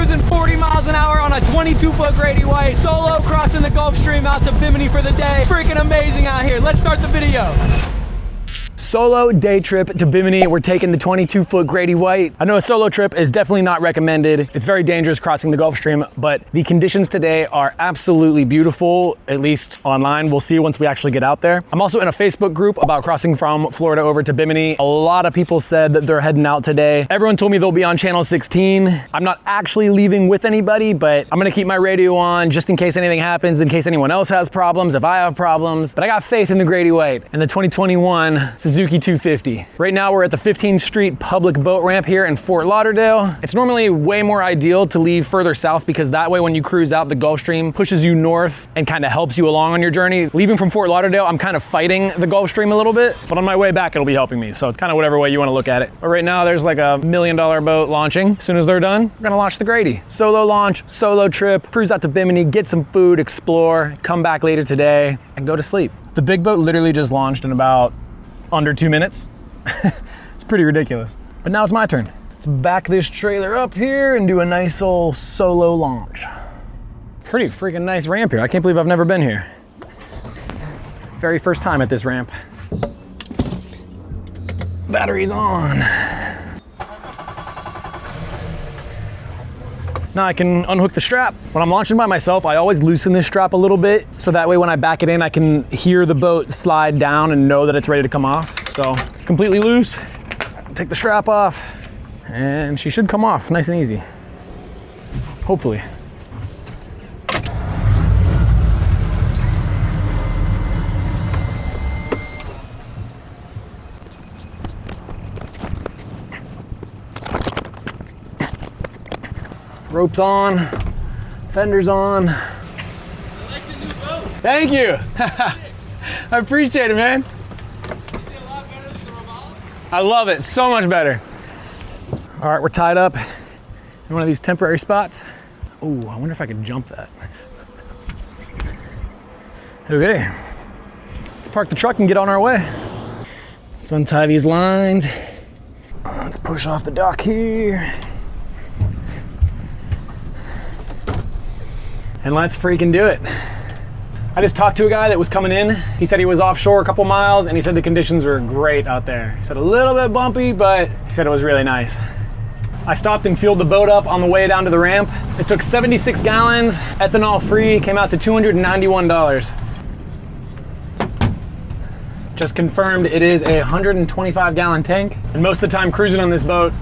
cruising 40 miles an hour on a 22-foot Grady White, solo crossing the Gulf Stream out to Bimini for the day. Freaking amazing out here. Let's start the video. Solo day trip to Bimini. We're taking the 22-foot Grady White. I know a solo trip is definitely not recommended. It's very dangerous crossing the Gulf Stream, but the conditions today are absolutely beautiful, at least online. We'll see once we actually get out there. I'm also in a Facebook group about crossing from Florida over to Bimini. A lot of people said that they're heading out today. Everyone told me they'll be on channel 16. I'm not actually leaving with anybody, but I'm gonna keep my radio on just in case anything happens, in case anyone else has problems, if I have problems. But I got faith in the Grady White and the 2021 Suzuki 250. Right now we're at the 15th Street public boat ramp here in Fort Lauderdale. It's normally way more ideal to leave further south because that way when you cruise out, the Gulf Stream pushes you north and kind of helps you along on your journey. Leaving from Fort Lauderdale, I'm kind of fighting the Gulf Stream a little bit, but on my way back, it'll be helping me. So it's kind of whatever way you want to look at it. But right now there's like a $1 million boat launching. As soon as they're done, we're gonna launch the Grady. Solo launch, solo trip, cruise out to Bimini, get some food, explore, come back later today and go to sleep. The big boat literally just launched in about under 2 minutes. It's pretty ridiculous. But now it's my turn. Let's back this trailer up here and do a nice old solo launch. Pretty freaking nice ramp here. I can't believe I've never been here. Very first time at this ramp. Batteries on. Now I can unhook the strap. When I'm launching by myself, I always loosen this strap a little bit, so that way when I back it in, I can hear the boat slide down and know that it's ready to come off. So it's completely loose. Take the strap off, and she should come off nice and easy. Hopefully. Ropes on, fenders on. I like the new boat. Thank you. I appreciate it, man. Is it a lot better than the Robalo? I love it, so much better. All right, we're tied up in one of these temporary spots. Ooh, I wonder if I could jump that. Okay, let's park the truck and get on our way. Let's untie these lines. Let's push off the dock here. And let's freaking do it. I just talked to a guy that was coming in. He said he was offshore a couple miles and he said the conditions were great out there. He said a little bit bumpy, but he said it was really nice. I stopped and fueled the boat up on the way down to the ramp. It took 76 gallons, ethanol free, came out to $291. Just confirmed it is a 125 gallon tank. And most of the time cruising on this boat,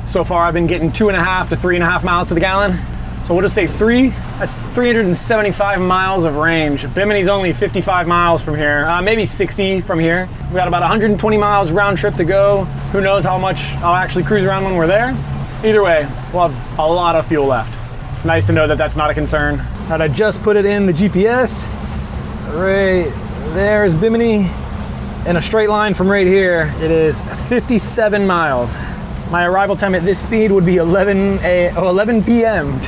so far I've been getting 2.5 to 3.5 miles to the gallon. So we'll just say 3, that's 375 miles of range. Bimini's only 55 miles from here, maybe 60 from here. We got about 120 miles round trip to go. Who knows how much I'll actually cruise around when we're there. Either way, we'll have a lot of fuel left. It's nice to know that that's not a concern. All right, I just put it in the GPS. Right there's Bimini. In a straight line from right here, it is 57 miles. My arrival time at this speed would be 11 p.m.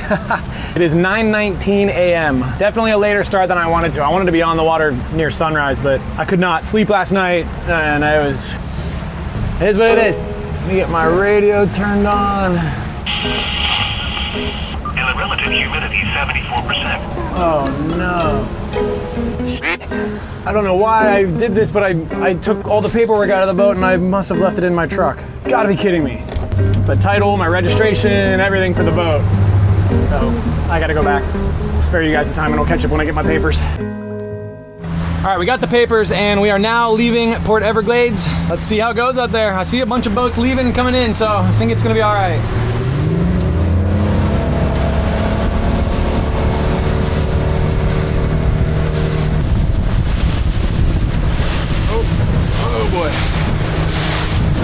It is 9:19 a.m. Definitely a later start than I wanted to. I wanted to be on the water near sunrise, but I could not sleep last night, and it is what it is. Let me get my radio turned on. And the relative humidity is 74%. Oh no. Shit. I don't know why I did this, but I took all the paperwork out of the boat and I must have left it in my truck. Gotta be kidding me. It's the title, my registration, everything for the boat. So I gotta go back. I'll spare you guys the time and I'll catch up when I get my papers. All right, we got the papers and we are now leaving Port Everglades. Let's see how it goes out there. I see a bunch of boats leaving and coming in, so I think it's gonna be all right. Oh boy.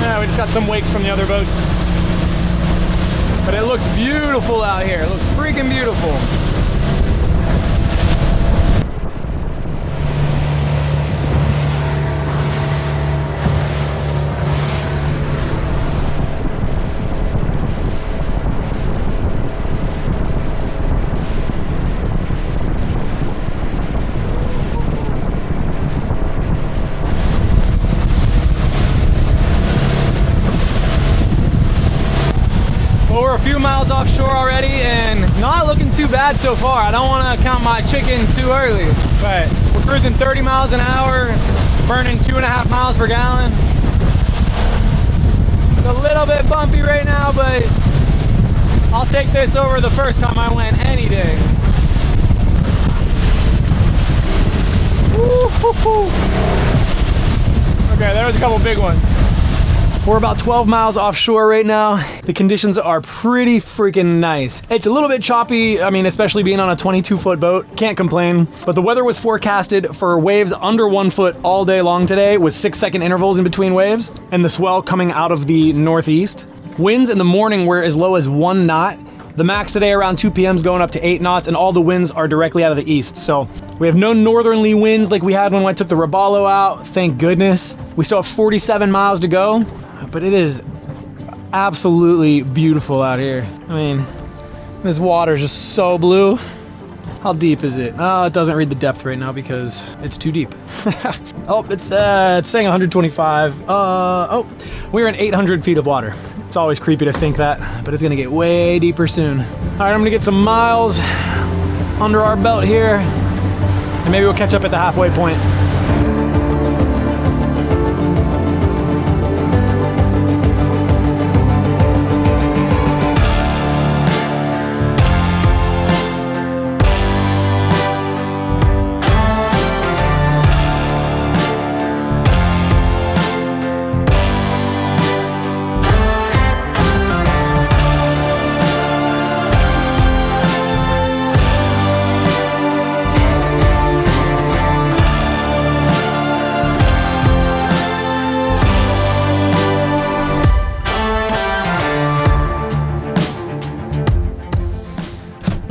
Yeah, we just got some wakes from the other boats. But it looks beautiful out here. It looks freaking beautiful. Well, we're a few miles offshore already and bad so far. I don't want to count my chickens too early, but we're cruising 30 miles an hour, burning 2.5 miles per gallon. It's a little bit bumpy right now, but I'll take this over the first time I went any day. Woo-hoo-hoo. Okay, there was a couple big ones. We're about 12 miles offshore right now. The conditions are pretty freaking nice. It's a little bit choppy, I mean, especially being on a 22-foot boat. Can't complain. But the weather was forecasted for waves under 1 foot all day long today with 6-second intervals in between waves, and the swell coming out of the northeast. Winds in the morning were as low as 1 knot. The max today around 2 p.m. is going up to 8 knots, and all the winds are directly out of the east. So we have no northerly winds like we had when I took the Robalo out, thank goodness. We still have 47 miles to go, but it is absolutely beautiful out here. I mean, this water is just so blue. How deep is it? Oh, it doesn't read the depth right now because it's too deep. Oh, it's saying 125. Oh, we're in 800 feet of water. It's always creepy to think that, but it's gonna get way deeper soon. All right, I'm gonna get some miles under our belt here, and maybe we'll catch up at the halfway point.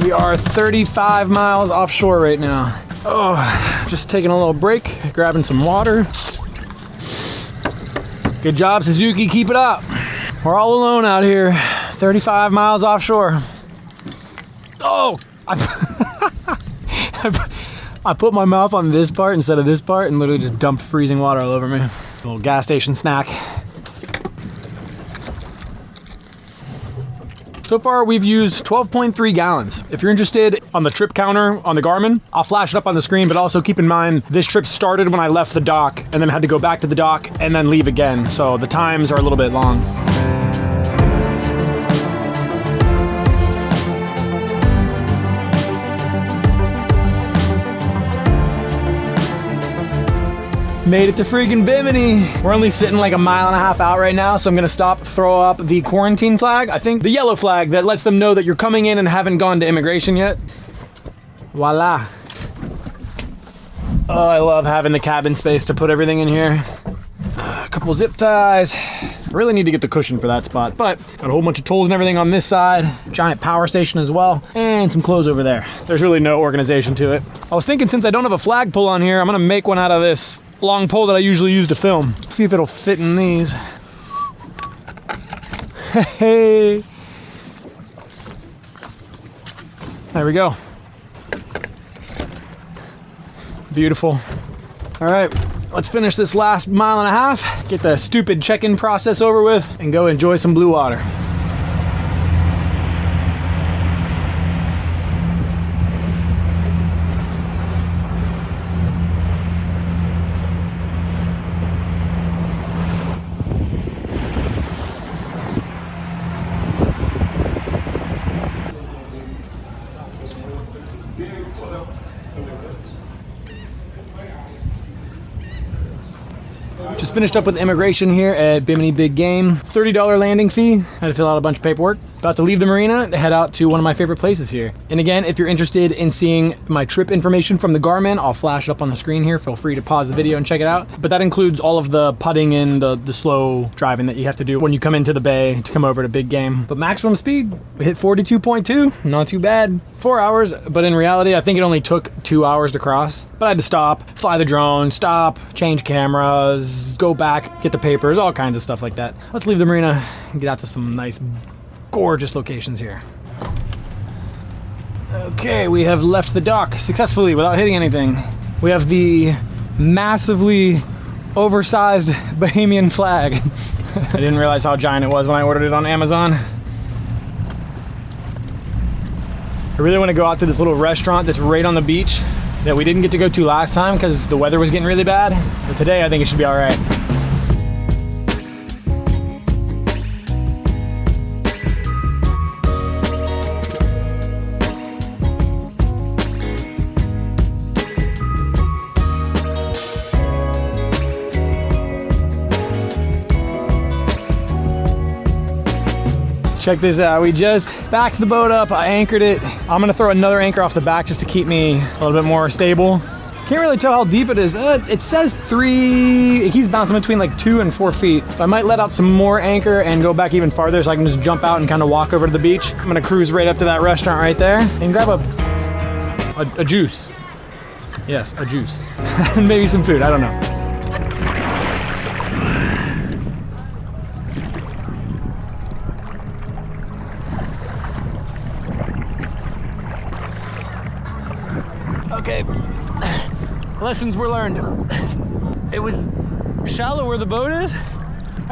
We are 35 miles offshore right now. Oh, just taking a little break, grabbing some water. Good job, Suzuki, keep it up. We're all alone out here, 35 miles offshore. Oh, I put my mouth on this part instead of this part and literally just dumped freezing water all over me. A little gas station snack. So far, we've used 12.3 gallons. If you're interested on the trip counter on the Garmin, I'll flash it up on the screen, but also keep in mind, this trip started when I left the dock and then had to go back to the dock and then leave again. So the times are a little bit long. Made it to freaking Bimini. We're only sitting like 1.5 miles out right now, so I'm gonna stop, throw up the quarantine flag. I think the yellow flag that lets them know that you're coming in and haven't gone to immigration yet. Voila. Oh, I love having the cabin space to put everything in here. A couple zip ties. I really need to get the cushion for that spot, but got a whole bunch of tools and everything on this side, giant power station as well, and some clothes over there. There's really no organization to it. I was thinking since I don't have a flagpole on here, I'm gonna make one out of this long pole that I usually use to film. See if it'll fit in these. Hey. There we go. Beautiful. All right, let's finish this last 1.5 miles, get the stupid check-in process over with, and go enjoy some blue water. Just finished up with immigration here at Bimini Big Game. $30 landing fee. Had to fill out a bunch of paperwork. About to leave the marina to head out to one of my favorite places here. And again, if you're interested in seeing my trip information from the Garmin, I'll flash it up on the screen here. Feel free to pause the video and check it out. But that includes all of the putting and the slow driving that you have to do when you come into the bay to come over to Big Game. But maximum speed, we hit 42.2, not too bad. 4 hours, but in reality, I think it only took 2 hours to cross. But I had to stop, fly the drone, stop, change cameras, go back, get the papers, all kinds of stuff like that. Let's leave the marina and get out to some nice, gorgeous locations here. Okay, we have left the dock successfully without hitting anything. We have the massively oversized Bahamian flag. I didn't realize how giant it was when I ordered it on Amazon. I really want to go out to this little restaurant that's right on the beach that we didn't get to go to last time because the weather was getting really bad. But today I think it should be all right. Check this out, we just backed the boat up, I anchored it. I'm gonna throw another anchor off the back just to keep me a little bit more stable. Can't really tell how deep it is. It says 3, it keeps bouncing between like 2 and 4 feet. I might let out some more anchor and go back even farther so I can just jump out and kind of walk over to the beach. I'm gonna cruise right up to that restaurant right there and grab a juice. Yes, a juice. And maybe some food, I don't know. Okay, lessons were learned. It was shallow where the boat is,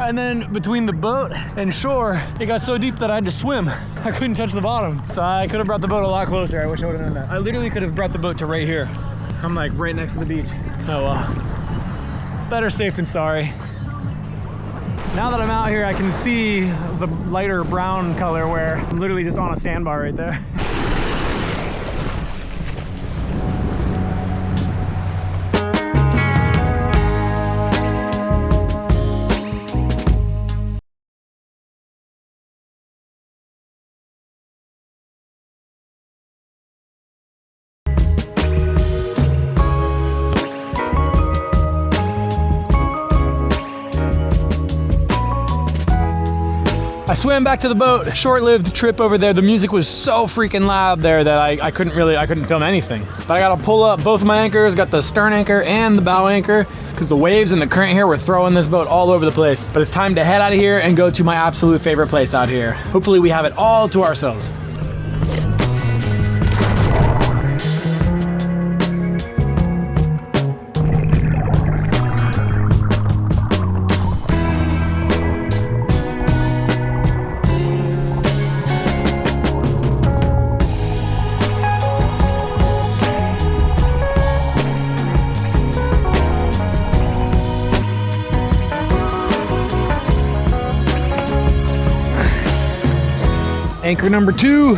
and then between the boat and shore, it got so deep that I had to swim. I couldn't touch the bottom. So I could have brought the boat a lot closer. I wish I would have done that. I literally could have brought the boat to right here. I'm like right next to the beach. Oh well, better safe than sorry. Now that I'm out here, I can see the lighter brown color where I'm literally just on a sandbar right there. I swam back to the boat, short-lived trip over there. The music was so freaking loud there that I couldn't film anything. But I gotta pull up both of my anchors, got the stern anchor and the bow anchor, because the waves and the current here were throwing this boat all over the place. But it's time to head out of here and go to my absolute favorite place out here. Hopefully we have it all to ourselves. Anchor number 2.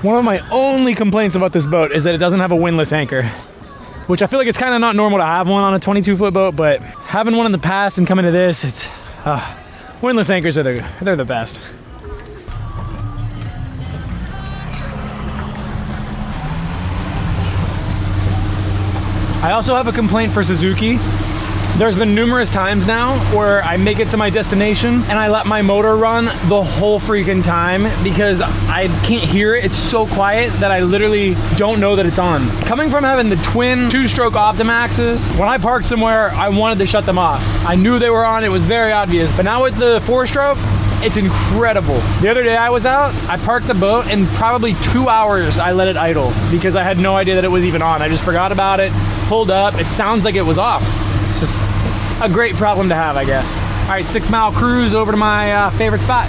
One of my only complaints about this boat is that it doesn't have a windlass anchor, which I feel like it's kind of not normal to have one on a 22-foot boat, but having one in the past and coming to this, it's windlass anchors are they're the best. I also have a complaint for Suzuki. There's been numerous times now where I make it to my destination and I let my motor run the whole freaking time because I can't hear it. It's so quiet that I literally don't know that it's on. Coming from having the twin 2-stroke Optimaxes, when I parked somewhere, I wanted to shut them off. I knew they were on, it was very obvious. But now with the 4-stroke, it's incredible. The other day I was out, I parked the boat and probably 2 hours I let it idle because I had no idea that it was even on. I just forgot about it, pulled up, it sounds like it was off. It's just a great problem to have, I guess. All right, 6-mile cruise over to my favorite spot.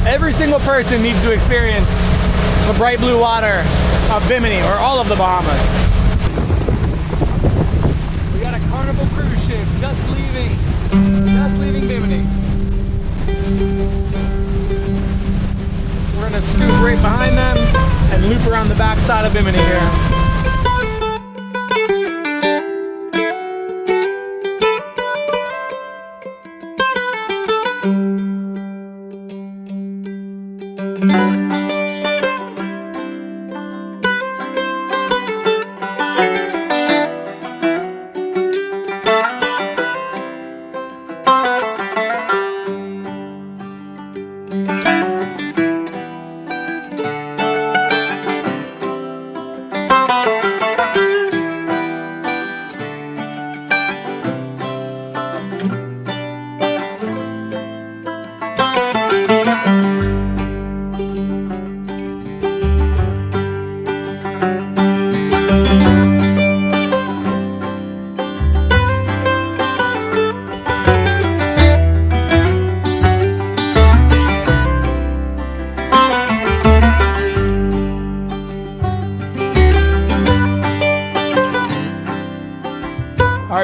Every single person needs to experience the bright blue water of Bimini or all of the Bahamas. We got a Carnival cruise ship just leaving Bimini. We're gonna scoot right behind them and loop around the back side of Bimini here.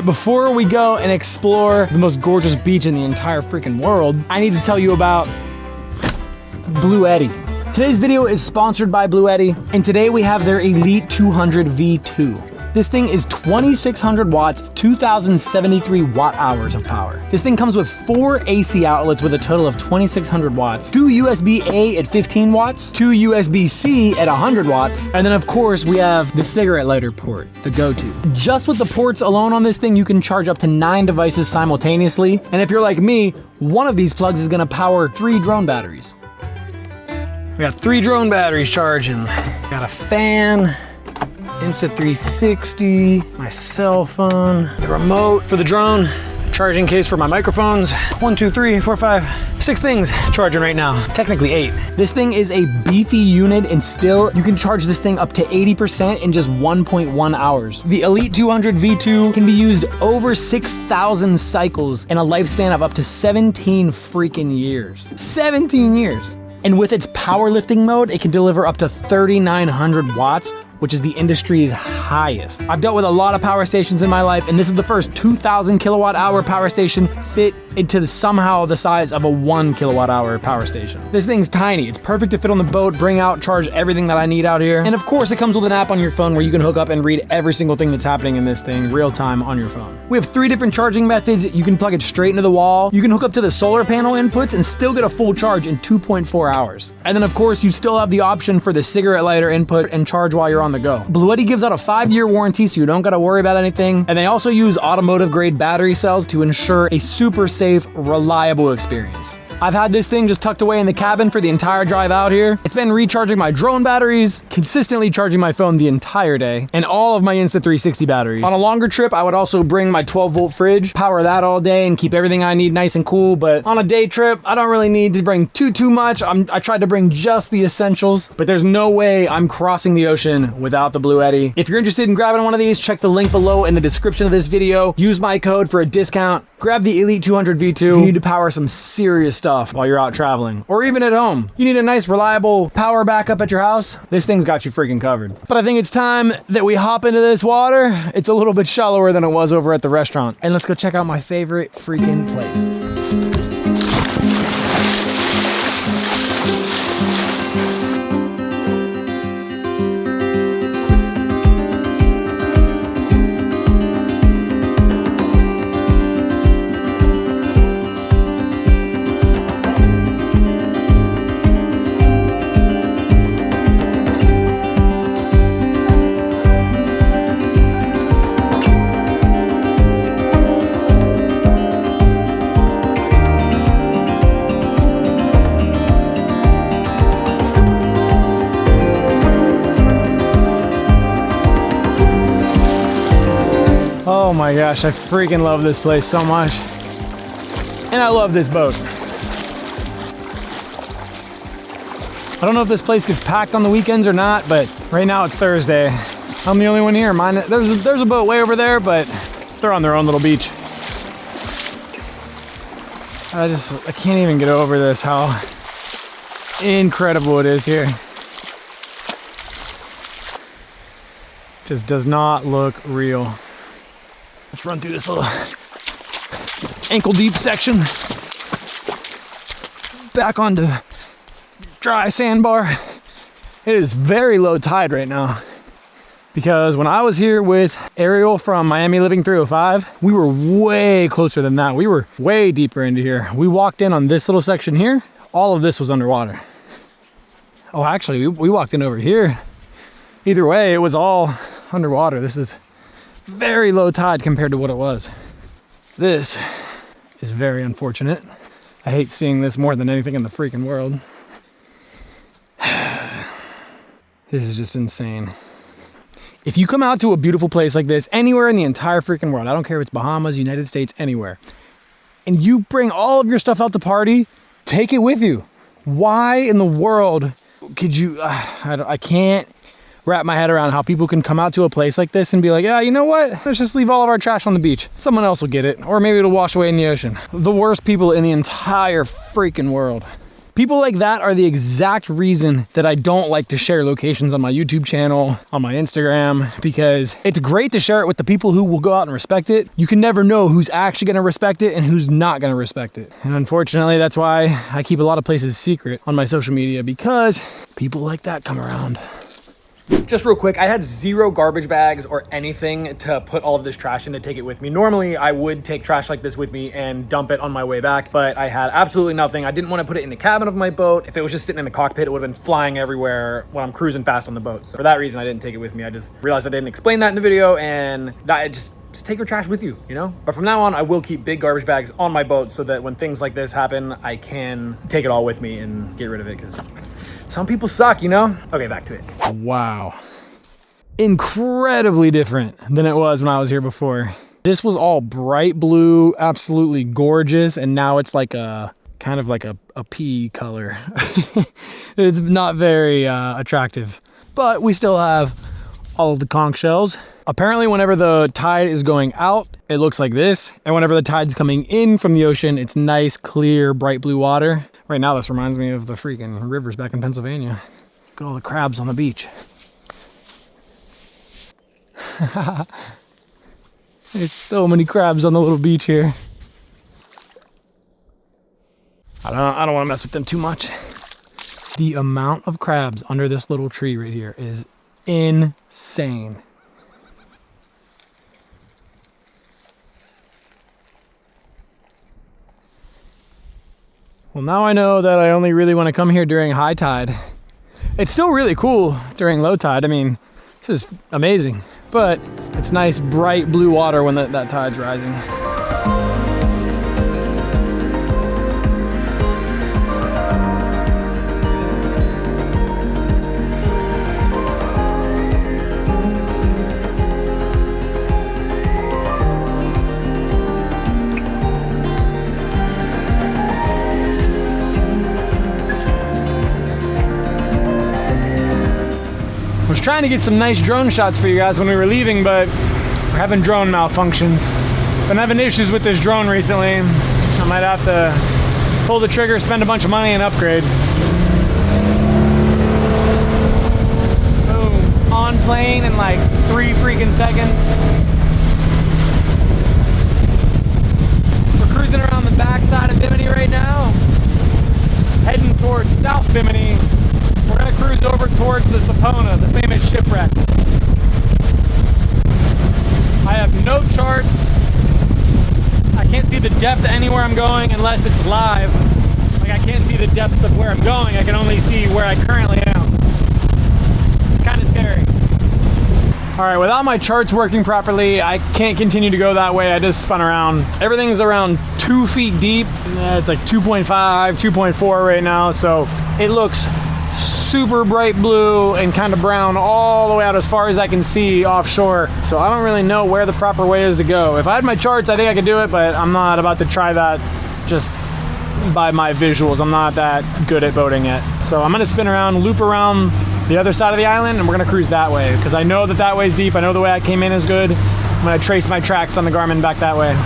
right, before we go and explore the most gorgeous beach in the entire freaking world, I need to tell you about BLUETTI. Today's video is sponsored by BLUETTI, and today we have their Elite 200 V2. This thing is 2,600 watts, 2,073 watt hours of power. This thing comes with 4 AC outlets with a total of 2,600 watts, 2 USB-A at 15 watts, 2 USB-C at 100 watts, and then of course we have the cigarette lighter port, the go-to. Just with the ports alone on this thing, you can charge up to 9 devices simultaneously, and if you're like me, one of these plugs is gonna power 3 drone batteries. We got 3 drone batteries charging. Got a fan, Insta360, my cell phone, the remote for the drone, charging case for my microphones. 1, 2, 3, 4, 5, 6 things charging right now. Technically 8. This thing is a beefy unit, and still you can charge this thing up to 80% in just 1.1 hours. The Elite 200 V2 can be used over 6,000 cycles and a lifespan of up to 17 freaking years. 17 years. And with its powerlifting mode, it can deliver up to 3,900 watts, which is the industry's highest. I've dealt with a lot of power stations in my life, and this is the first 2,000 kilowatt hour power station fit into somehow the size of a 1 kilowatt hour power station. This thing's tiny. It's perfect to fit on the boat, bring out, charge everything that I need out here. And of course, it comes with an app on your phone where you can hook up and read every single thing that's happening in this thing real time on your phone. We have 3 different charging methods. You can plug it straight into the wall. You can hook up to the solar panel inputs and still get a full charge in 2.4 hours. And then of course, you still have the option for the cigarette lighter input and charge while you're on the go. BLUETTI gives out a 5-year warranty, so you don't gotta worry about anything. And they also use automotive grade battery cells to ensure a super safe, reliable experience. I've had this thing just tucked away in the cabin for the entire drive out here. It's been recharging my drone batteries, consistently charging my phone the entire day, and all of my Insta360 batteries. On a longer trip, I would also bring my 12-volt fridge, power that all day, and keep everything I need nice and cool. But on a day trip, I don't really need to bring too much. I tried to bring just the essentials, but there's no way I'm crossing the ocean without the BLUETTI. If you're interested in grabbing one of these, check the link below in the description of this video. Use my code for a discount. Grab the Elite 200 V2. You need to power some serious stuff while you're out traveling, or even at home. You need a nice, reliable power backup at your house. This thing's got you freaking covered. But I think it's time that we hop into this water. It's a little bit shallower than it was over at the restaurant. And let's go check out my favorite freaking place. Oh my gosh, I freaking love this place so much. And I love this boat. I don't know if this place gets packed on the weekends or not, but right now it's Thursday. I'm the only one here. There's a boat way over there, but they're on their own little beach. I can't even get over this, how incredible it is here. Just does not look real. Let's run through this little ankle deep section. Back onto dry sandbar. It is very low tide right now, because when I was here with Ariel from Miami Living 305, we were way closer than that. We were way deeper into here. We walked in on this little section here. All of this was underwater. Oh, actually, we walked in over here. Either way, it was all underwater. This is very low tide compared to what it was. This is very unfortunate. I hate seeing this more than anything in the freaking world. This is just insane. If you come out to a beautiful place like this, anywhere in the entire freaking world, I don't care if it's Bahamas, United States, anywhere, and you bring all of your stuff out to party, take it with you. Why in the world could you, I can't wrap my head around how people can come out to a place like this and be like, yeah, you know what? Let's just leave all of our trash on the beach. Someone else will get it, or maybe it'll wash away in the ocean. The worst people in the entire freaking world. People like that are the exact reason that I don't like to share locations on my YouTube channel, on my Instagram, because it's great to share it with the people who will go out and respect it. You can never know who's actually gonna respect it and who's not gonna respect it. And unfortunately, that's why I keep a lot of places secret on my social media, because people like that come around. Just real quick, I had 0 garbage bags or anything to put all of this trash in to take it with me. Normally, I would take trash like this with me and dump it on my way back, but I had absolutely nothing. I didn't want to put it in the cabin of my boat. If it was just sitting in the cockpit, it would have been flying everywhere when I'm cruising fast on the boat. So for that reason, I didn't take it with me. I just realized I didn't explain that in the video, and I just take your trash with you, you know? But from now on, I will keep big garbage bags on my boat so that when things like this happen, I can take it all with me and get rid of it, because some people suck, you know? Okay, back to it. Wow. Incredibly different than it was when I was here before. This was all bright blue, absolutely gorgeous, and now it's like a kind of like a pea color. It's not very attractive, but we still have all of the conch shells. Apparently, whenever the tide is going out, it looks like this, and whenever the tide's coming in from the ocean, it's nice, clear, bright blue water. Right now, this reminds me of the freaking rivers back in Pennsylvania. Look at all the crabs on the beach. There's so many crabs on the little beach here. I don't want to mess with them too much. The amount of crabs under this little tree right here is insane. Well, now I know that I only really want to come here during high tide. It's still really cool during low tide. I mean, this is amazing, but it's nice bright blue water when that tide's rising. I was trying to get some nice drone shots for you guys when we were leaving, but we're having drone malfunctions. Been having issues with this drone recently. I might have to pull the trigger, spend a bunch of money, and upgrade. Boom. On plane in like 3 freaking seconds. We're cruising around the backside of Bimini right now, heading towards South Bimini. We're gonna cruise over towards the Sapona, the famous shipwreck. I have no charts. I can't see the depth anywhere I'm going unless it's live. Like, I can't see the depths of where I'm going. I can only see where I currently am. It's kind of scary. All right, without my charts working properly, I can't continue to go that way. I just spun around. Everything's around 2 feet deep. It's like 2.5, 2.4 right now, so it looks super bright blue and kind of brown all the way out as far as I can see offshore. So I don't really know where the proper way is to go. If I had my charts, I think I could do it, but I'm not about to try that just by my visuals. I'm not that good at boating yet. So I'm gonna spin around, loop around the other side of the island, and we're gonna cruise that way because I know that way's deep. I know the way I came in is good. I'm gonna trace my tracks on the Garmin back that way.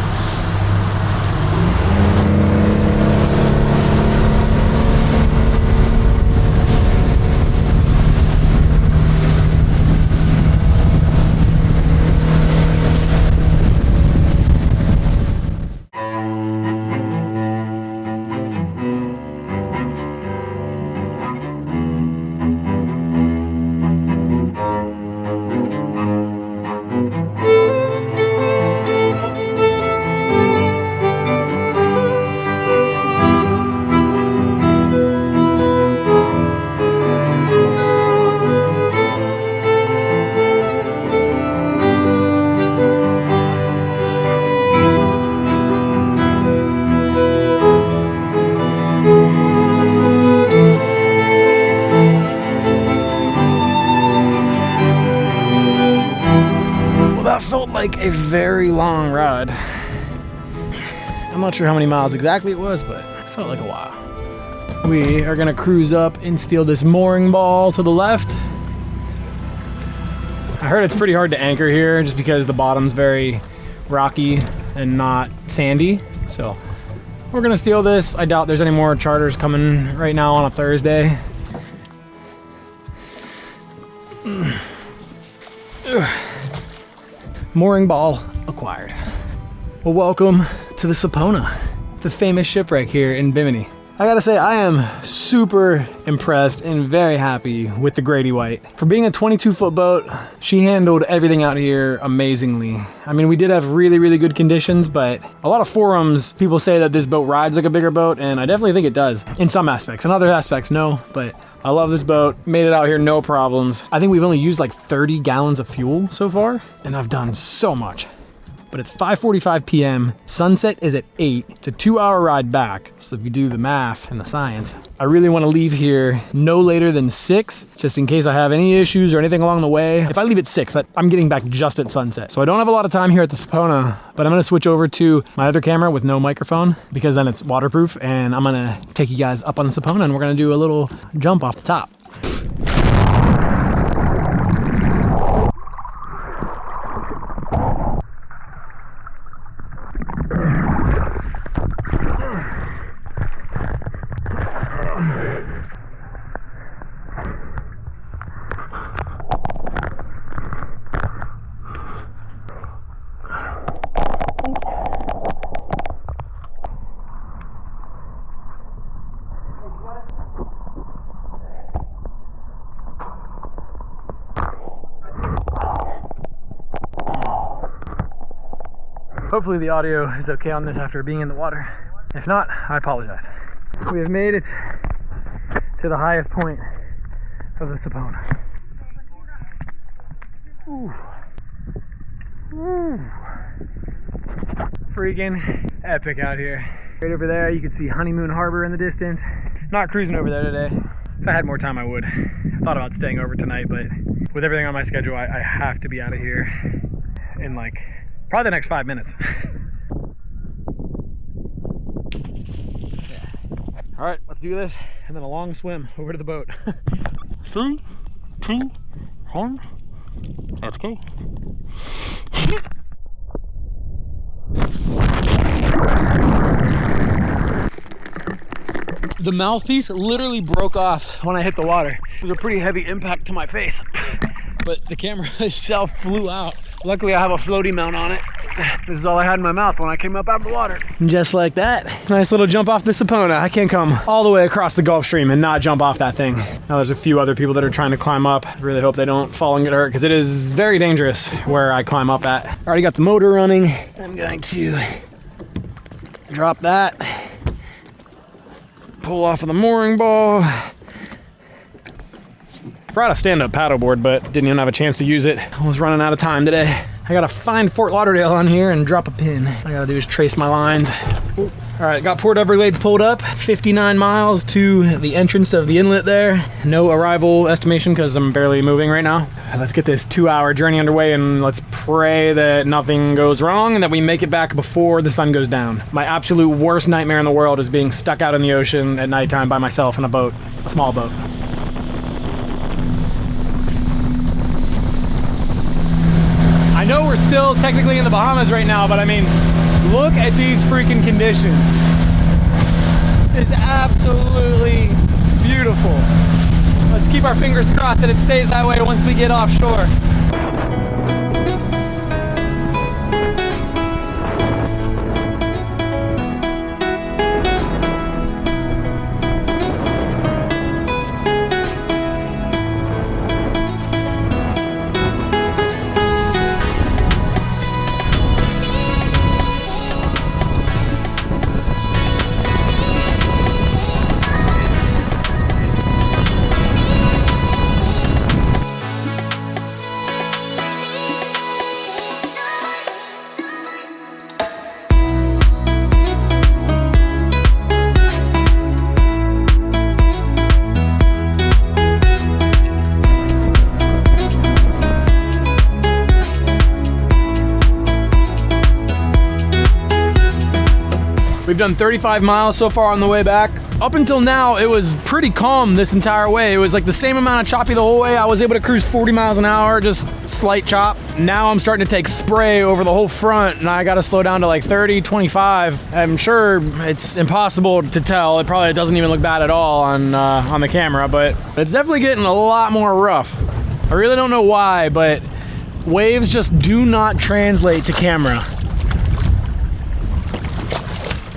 Felt like a very long ride. I'm not sure how many miles exactly it was, but it felt like a while. We are gonna cruise up and steal this mooring ball to the left. I heard it's pretty hard to anchor here just because the bottom's very rocky and not sandy. So we're gonna steal this. I doubt there's any more charters coming right now on a Thursday. Mooring ball acquired. Well, welcome to the Sapona, the famous shipwreck here in Bimini. I gotta say, I am super impressed and very happy with the Grady White. For being a 22-foot boat, she handled everything out here amazingly. I mean, we did have really, really good conditions, but a lot of forums, people say that this boat rides like a bigger boat, and I definitely think it does in some aspects. In other aspects, no, but I love this boat. Made it out here, no problems. I think we've only used like 30 gallons of fuel so far, and I've done so much. But it's 5:45 p.m. Sunset is at 8. It's a 2-hour ride back. So if you do the math and the science, I really want to leave here no later than 6, just in case I have any issues or anything along the way. If I leave at 6, I'm getting back just at sunset. So I don't have a lot of time here at the Sapona, but I'm gonna switch over to my other camera with no microphone because then it's waterproof, and I'm gonna take you guys up on the Sapona and we're gonna do a little jump off the top. Hopefully the audio is okay on this after being in the water. If not, I apologize. We have made it to the highest point of the Sapona. Ooh. Ooh. Freaking epic out here. Right over there, you can see Honeymoon Harbor in the distance. Not cruising over there today. If I had more time, I would. I thought about staying over tonight, but with everything on my schedule, I have to be out of here in like probably the next 5 minutes. Yeah. All right, let's do this, and then a long swim over to the boat. 3, 2, 1, let's go. The mouthpiece literally broke off when I hit the water. It was a pretty heavy impact to my face, but the camera itself flew out. Luckily, I have a floaty mount on it. This is all I had in my mouth when I came up out of the water. Just like that. Nice little jump off the Sapona. I can't come all the way across the Gulf Stream and not jump off that thing. Now there's a few other people that are trying to climb up. I really hope they don't fall and get hurt because it is very dangerous where I climb up at. I already got the motor running. I'm going to drop that. Pull off of the mooring ball. Brought a stand-up paddleboard, but didn't even have a chance to use it. I was running out of time today. I gotta find Fort Lauderdale on here and drop a pin. All I gotta do is trace my lines. Ooh. All right, got Port Everglades pulled up. 59 miles to the entrance of the inlet there. No arrival estimation because I'm barely moving right now. Let's get this 2-hour journey underway and let's pray that nothing goes wrong and that we make it back before the sun goes down. My absolute worst nightmare in the world is being stuck out in the ocean at nighttime by myself in a boat, a small boat. I know we're still technically in the Bahamas right now, but I mean, look at these freaking conditions. This is absolutely beautiful. Let's keep our fingers crossed that it stays that way once we get offshore. We've done 35 miles so far on the way back. Up until now, it was pretty calm this entire way. It was like the same amount of choppy the whole way. I was able to cruise 40 miles an hour, just slight chop. Now I'm starting to take spray over the whole front, and I gotta slow down to like 30, 25. I'm sure it's impossible to tell. It probably doesn't even look bad at all on the camera, but it's definitely getting a lot more rough. I really don't know why, but waves just do not translate to camera.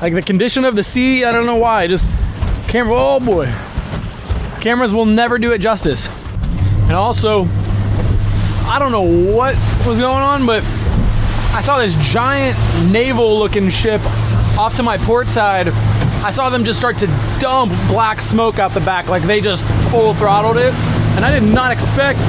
Like the condition of the sea, I don't know why, just camera, oh boy. Cameras will never do it justice. And also, I don't know what was going on, but I saw this giant naval looking ship off to my port side. I saw them just start to dump black smoke out the back, like they just full throttled it. And I did not expect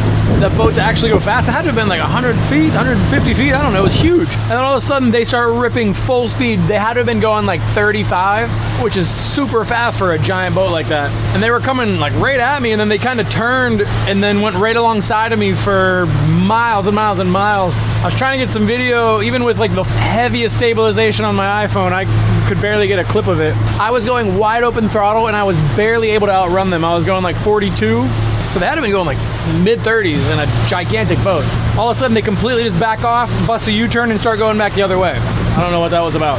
that boat to actually go fast. It had to have been like 100 feet, 150 feet, I don't know, it was huge. And then all of a sudden they start ripping full speed. They had to have been going like 35, which is super fast for a giant boat like that. And they were coming like right at me, and then they kind of turned and then went right alongside of me for miles and miles and miles. I was trying to get some video, even with like the heaviest stabilization on my iPhone, I could barely get a clip of it. I was going wide open throttle and I was barely able to outrun them. I was going like 42. So they had to have been going like mid-30s in a gigantic boat. All of a sudden they completely just back off, bust a U-turn, and start going back the other way. I don't know what that was about.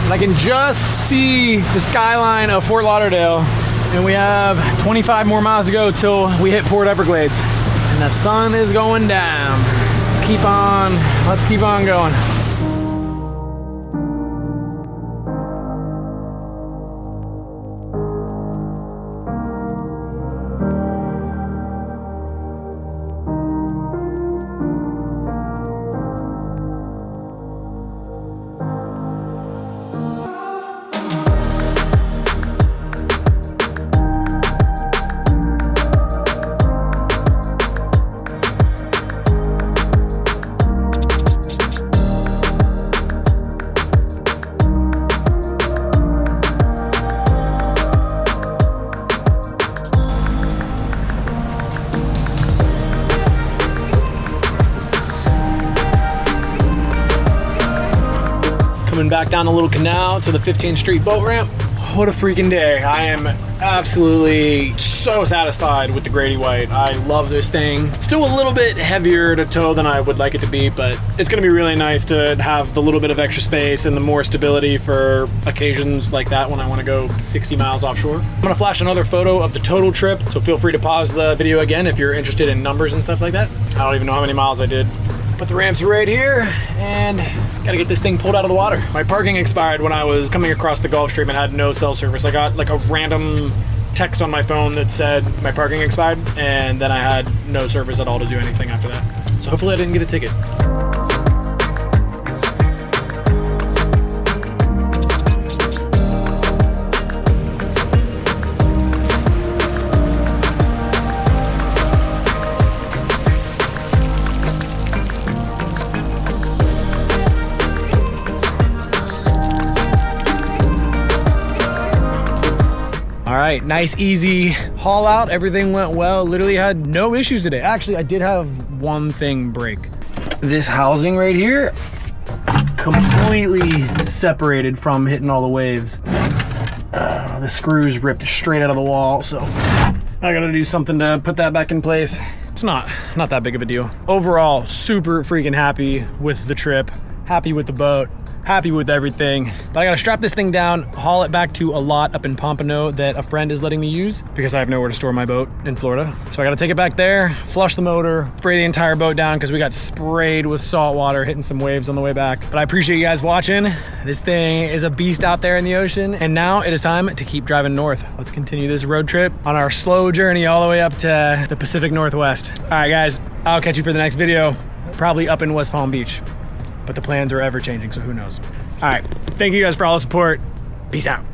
But I can just see the skyline of Fort Lauderdale, and we have 25 more miles to go till we hit Port Everglades. And the sun is going down. Let's keep on going. Coming back down the little canal to the 15th Street boat ramp. What a freaking day. I am absolutely so satisfied with the Grady White. I love this thing. Still a little bit heavier to tow than I would like it to be, but it's gonna be really nice to have the little bit of extra space and the more stability for occasions like that when I wanna go 60 miles offshore. I'm gonna flash another photo of the total trip, so feel free to pause the video again if you're interested in numbers and stuff like that. I don't even know how many miles I did. But the ramp's right here, and gotta get this thing pulled out of the water. My parking expired when I was coming across the Gulf Stream and had no cell service. I got like a random text on my phone that said my parking expired, and then I had no service at all to do anything after that. So hopefully I didn't get a ticket. All right, nice, easy haul out. Everything went well. Literally had no issues today. Actually, I did have one thing break. This housing right here, completely separated from hitting all the waves. The screws ripped straight out of the wall, so I gotta do something to put that back in place. It's not that big of a deal. Overall, super freaking happy with the trip, happy with the boat, happy with everything. But I gotta strap this thing down, haul it back to a lot up in Pompano that a friend is letting me use because I have nowhere to store my boat in Florida. So I gotta take it back there, flush the motor, spray the entire boat down because we got sprayed with salt water, hitting some waves on the way back. But I appreciate you guys watching. This thing is a beast out there in the ocean. And now it is time to keep driving north. Let's continue this road trip on our slow journey all the way up to the Pacific Northwest. All right, guys, I'll catch you for the next video, probably up in West Palm Beach. But the plans are ever changing, so who knows. All right, thank you guys for all the support. Peace out.